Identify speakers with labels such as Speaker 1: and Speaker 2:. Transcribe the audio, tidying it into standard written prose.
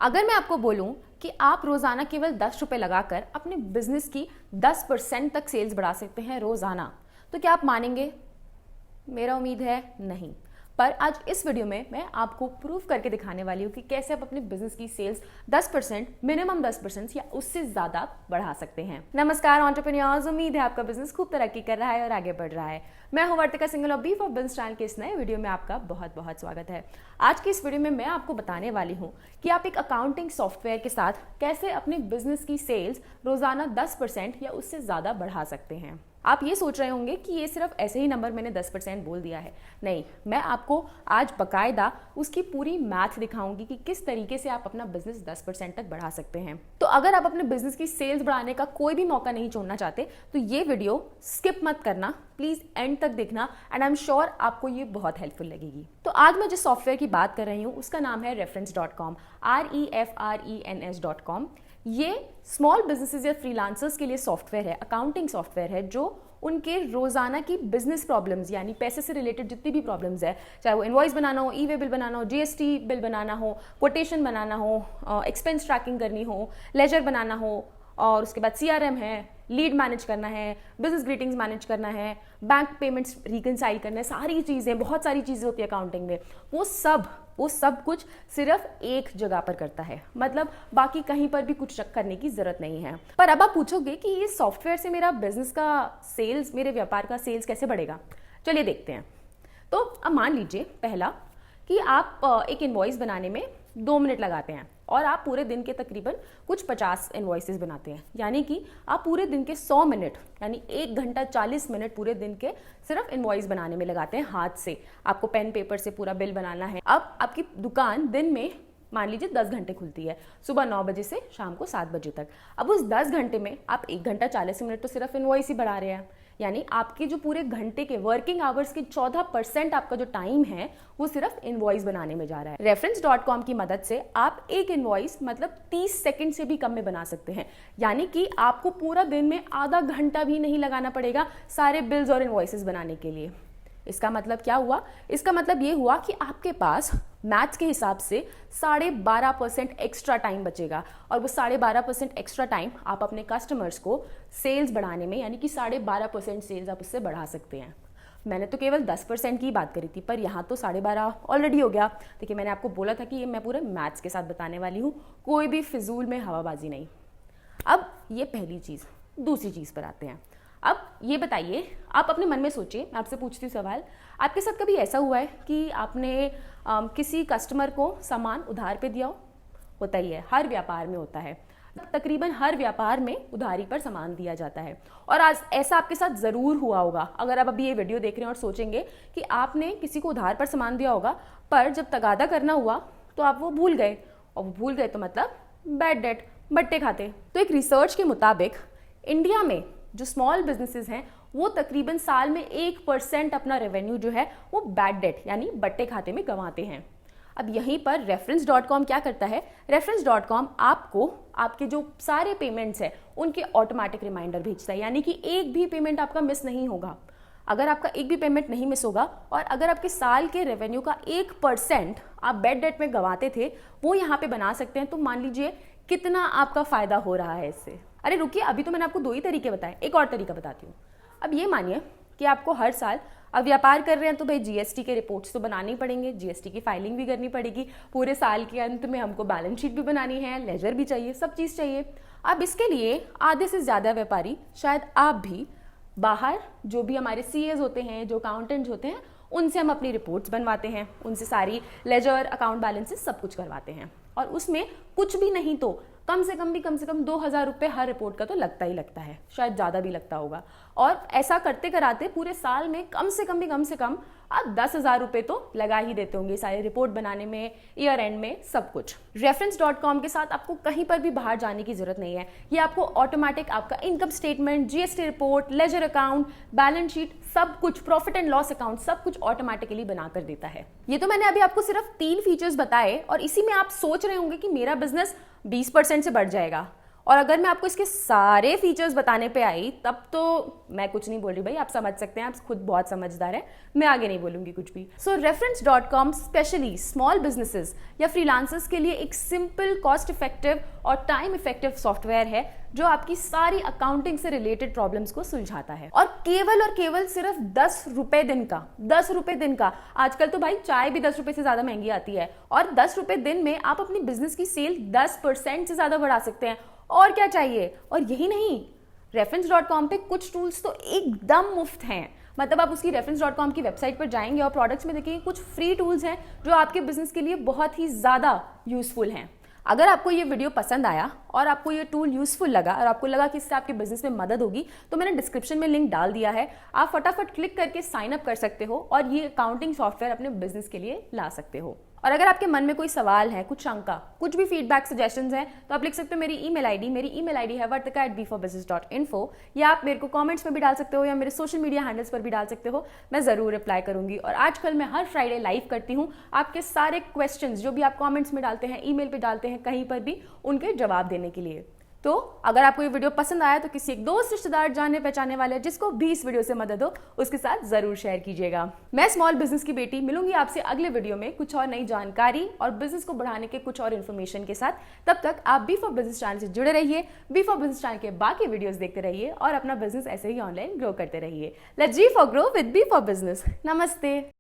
Speaker 1: अगर मैं आपको बोलूं कि आप रोजाना केवल 10 रुपए लगाकर अपने बिजनेस की 10% तक सेल्स बढ़ा सकते हैं रोजाना, तो क्या आप मानेंगे? मेरा उम्मीद है नहीं। पर आज इस वीडियो में मैं आपको प्रूफ करके दिखाने वाली हूँ कि कैसे आप अपने बिजनेस की सेल्स 10%, मिनिमम 10% या उससे ज्यादा बढ़ा सकते हैं। नमस्कार एंटरप्रेन्योर्स, उम्मीद है आपका बिजनेस खूब तरक्की कर रहा है और आगे बढ़ रहा है। मैं हूं वर्तिका सिंघल और बी फॉर बिजनेस चैनल के इस नए वीडियो में आपका बहुत बहुत स्वागत है। आज की इस वीडियो में मैं आपको बताने वाली हूँ कि आप एक अकाउंटिंग सॉफ्टवेयर के साथ कैसे अपने बिजनेस की सेल्स रोजाना 10% या उससे ज्यादा बढ़ा सकते हैं। आप ये सोच रहे होंगे कि ये सिर्फ ऐसे ही नंबर मैंने 10% बोल दिया है। नहीं, मैं आपको आज बकायदा उसकी पूरी मैथ दिखाऊंगी कि किस तरीके से आप अपना बिजनेस 10% तक बढ़ा सकते हैं। तो अगर आप अपने बिजनेस की सेल्स बढ़ाने का कोई भी मौका नहीं छोड़ना चाहते तो ये वीडियो स्किप मत करना, प्लीज एंड तक देखना एंड आई एम श्योर आपको ये बहुत हेल्पफुल लगेगी। तो आज मैं जिस सॉफ्टवेयर की बात कर रही हूँ उसका नाम है reference.com, REFRENS.com। ये स्मॉल बिजनेसेस या फ्रीलांसर्स के लिए सॉफ्टवेयर है, अकाउंटिंग सॉफ्टवेयर है, जो उनके रोजाना की बिजनेस प्रॉब्लम्स यानी पैसे से रिलेटेड जितनी भी प्रॉब्लम्स है, चाहे वो इनवॉइस बनाना हो, ई वे बिल बनाना हो, जीएसटी बिल बनाना हो, कोटेशन बनाना हो, एक्सपेंस ट्रैकिंग करनी हो, लेजर बनाना हो, और उसके बाद सीआरएम है, लीड मैनेज करना है, बिजनेस ग्रीटिंग्स मैनेज करना है, बैंक पेमेंट्स रिकनसाइल करना है, सारी चीज़ें, बहुत सारी चीज़ें होती है अकाउंटिंग में। वो सब कुछ सिर्फ एक जगह पर करता है, मतलब बाकी कहीं पर भी कुछ करने की जरूरत नहीं है। पर अब आप पूछोगे कि ये सॉफ्टवेयर से मेरा बिजनेस का सेल्स, मेरे व्यापार का सेल्स कैसे बढ़ेगा? चलिए देखते हैं। तो अब मान लीजिए पहला कि आप एक इनवॉइस बनाने में 2 मिनट लगाते हैं और आप पूरे दिन के तकरीबन कुछ 50 इनवॉइसेस बनाते हैं, यानी कि आप पूरे दिन के 100 मिनट यानी 1 घंटा 40 मिनट पूरे दिन के सिर्फ इनवॉइस बनाने में लगाते हैं हाथ से। आपको पेन पेपर से पूरा बिल बनाना है। अब आपकी दुकान दिन में मान लीजिए 10 घंटे खुलती है, सुबह 9 बजे से शाम को 7 बजे तक। अब उस 10 घंटे में आप 1 घंटा 40 मिनट तो सिर्फ इनवॉइस ही बढ़ा रहे हैं, यानी आपके जो पूरे घंटे के वर्किंग आवर्स के 14% आपका जो टाइम है वो सिर्फ इनवॉइस बनाने में जा रहा है। reference.com की मदद से आप एक इनवॉइस मतलब 30 सेकंड से भी कम में बना सकते हैं, यानी कि आपको पूरा दिन में आधा घंटा भी नहीं लगाना पड़ेगा सारे बिल्स और इनवॉइसेस बनाने के लिए। इसका मतलब क्या हुआ? इसका मतलब ये हुआ कि आपके पास मैथ्स के हिसाब से 12.5% एक्स्ट्रा टाइम बचेगा, और वो 12.5% एक्स्ट्रा टाइम आप अपने कस्टमर्स को सेल्स बढ़ाने में, यानी कि 12.5% सेल्स आप उससे बढ़ा सकते हैं। मैंने तो केवल 10% की बात करी थी, पर यहाँ तो 12.5 ऑलरेडी हो गया। देखिए, मैंने आपको बोला था कि ये मैं पूरे मैथ्स के साथ बताने वाली हूँ, कोई भी फिजूल में हवाबाजी नहीं। अब ये पहली चीज़। दूसरी चीज़ पर आते हैं। अब ये बताइए, आप अपने मन में सोचिए, मैं आपसे पूछती हूँ सवाल, आपके साथ कभी ऐसा हुआ है कि आपने किसी कस्टमर को सामान उधार पे दिया हो? होता ही है, हर व्यापार में होता है, तकरीबन हर व्यापार में उधारी पर सामान दिया जाता है। और आज ऐसा आपके साथ ज़रूर हुआ होगा, अगर आप अभी ये वीडियो देख रहे हैं और सोचेंगे कि आपने किसी को उधार पर सामान दिया होगा, पर जब तगादा करना हुआ तो आप वो भूल गए, और वो भूल गए तो मतलब बैड डेट, बट्टे खाते। तो एक रिसर्च के मुताबिक इंडिया में जो स्मॉल बिजनेसेस हैं वो तकरीबन साल में 1% अपना रेवेन्यू जो है वो बैड डेट यानी बट्टे खाते में गंवाते हैं। अब यहीं पर reference.com क्या करता है? reference.com आपको आपके जो सारे पेमेंट्स हैं उनके ऑटोमेटिक रिमाइंडर भेजता है, यानी कि एक भी पेमेंट आपका मिस नहीं होगा। अगर आपका एक भी पेमेंट नहीं मिस होगा और अगर आपके साल के रेवेन्यू का 1% आप बैड डेट में गंवाते थे, वो यहाँ पे बना सकते हैं। तो मान लीजिए कितना आपका फायदा हो रहा है इससे। अरे रुकिए, अभी तो मैंने आपको 2 ही तरीके बताए, एक और तरीका बताती हूँ। अब ये मानिए कि आपको हर साल, अब व्यापार कर रहे हैं तो भाई जीएसटी के रिपोर्ट्स तो बनाने ही पड़ेंगे, जीएसटी की फाइलिंग भी करनी पड़ेगी, पूरे साल के अंत में हमको बैलेंस शीट भी बनानी है, लेजर भी चाहिए, सब चीज़ चाहिए। अब इसके लिए आधे से ज़्यादा व्यापारी, शायद आप भी, बाहर जो भी हमारे सीएज होते हैं, जो अकाउंटेंट्स होते हैं, उनसे हम अपनी रिपोर्ट्स बनवाते हैं, उनसे सारी लेजर, अकाउंट बैलेंसेस सब कुछ करवाते हैं, और उसमें कुछ भी नहीं तो कम से कम 2,000 रुपये हर रिपोर्ट का तो लगता ही लगता है, शायद ज़्यादा भी लगता होगा। और ऐसा करते कराते पूरे साल में कम से कम आप 10,000 रुपये तो लगा ही देते होंगे सारे रिपोर्ट बनाने में, ईयर एंड में, सब कुछ। reference.com के साथ आपको कहीं पर भी बाहर जाने की जरूरत नहीं है। ये आपको ऑटोमेटिक आपका income statement, GST report, ledger account, balance sheet, सब कुछ, प्रॉफिट एंड लॉस अकाउंट, सब कुछ ऑटोमेटिकली बनाकर देता है। ये तो मैंने अभी आपको सिर्फ 3 फीचर्स बताए, और इसी में आप सोच रहे होंगे कि मेरा बिजनेस 20% से बढ़ जाएगा, और अगर मैं आपको इसके सारे फीचर्स बताने पे आई तब तो मैं कुछ नहीं बोल रही भाई, आप समझ सकते हैं, आप खुद बहुत समझदार हैं, मैं आगे नहीं बोलूंगी कुछ भी। सो reference.com स्पेशली स्मॉल बिजनेसेस या फ्रीलांसर्स के लिए एक सिंपल, कॉस्ट इफेक्टिव और टाइम इफेक्टिव सॉफ्टवेयर है जो आपकी सारी अकाउंटिंग से रिलेटेड प्रॉब्लम्स को सुलझाता है। और केवल सिर्फ 10 रुपए दिन का, 10 रुपए दिन का। आजकल तो भाई चाय भी 10 रुपए से ज्यादा महंगी आती है, और 10 रुपए दिन में आप अपनी बिजनेस की सेल 10% से ज्यादा बढ़ा सकते हैं। और क्या चाहिए? और यही नहीं, reference.com पे कुछ टूल्स तो एकदम मुफ्त हैं। मतलब आप उसकी reference.com की वेबसाइट पर जाएंगे और प्रोडक्ट्स में देखेंगे कुछ फ्री टूल्स हैं जो आपके बिजनेस के लिए बहुत ही ज़्यादा यूजफुल हैं। अगर आपको ये वीडियो पसंद आया और आपको ये टूल यूजफुल लगा और आपको लगा कि इससे आपके बिजनेस में मदद होगी, तो मैंने डिस्क्रिप्शन में लिंक डाल दिया है, आप फटाफट क्लिक करके साइन अप कर सकते हो और ये अकाउंटिंग सॉफ्टवेयर अपने बिजनेस के लिए ला सकते हो। और अगर आपके मन में कोई सवाल है, कुछ शंका, कुछ भी फीडबैक, सजेशंस हैं, तो आप लिख सकते हो मेरी ईमेल आईडी है vartika@b4business.info, या आप मेरे को कमेंट्स में भी डाल सकते हो या मेरे सोशल मीडिया हैंडल्स पर भी डाल सकते हो, मैं ज़रूर रिप्लाई करूंगी। और आजकल मैं हर फ्राइडे लाइव करती हूँ, आपके सारे क्वेश्चंस जो भी आप कमेंट्स में डालते हैं, ईमेल पे डालते हैं, कहीं पर भी उनके जवाब देने के लिए। तो अगर आपको ये वीडियो पसंद आया तो किसी एक दोस्त, रिश्तेदार, जाने पहचाने वाले जिसको भी इस वीडियो से मदद हो, उसके साथ जरूर शेयर कीजिएगा। मैं स्मॉल बिजनेस की बेटी मिलूंगी आपसे अगले वीडियो में कुछ और नई जानकारी और बिजनेस को बढ़ाने के कुछ और इन्फॉर्मेशन के साथ। तब तक आप B4Business चैनल से जुड़े रहिए, B4Business चैनल के बाकी वीडियोस देखते रहिए और अपना बिजनेस ऐसे ही ऑनलाइन ग्रो करते रहिए। Let's G4 grow with B4Business। नमस्ते।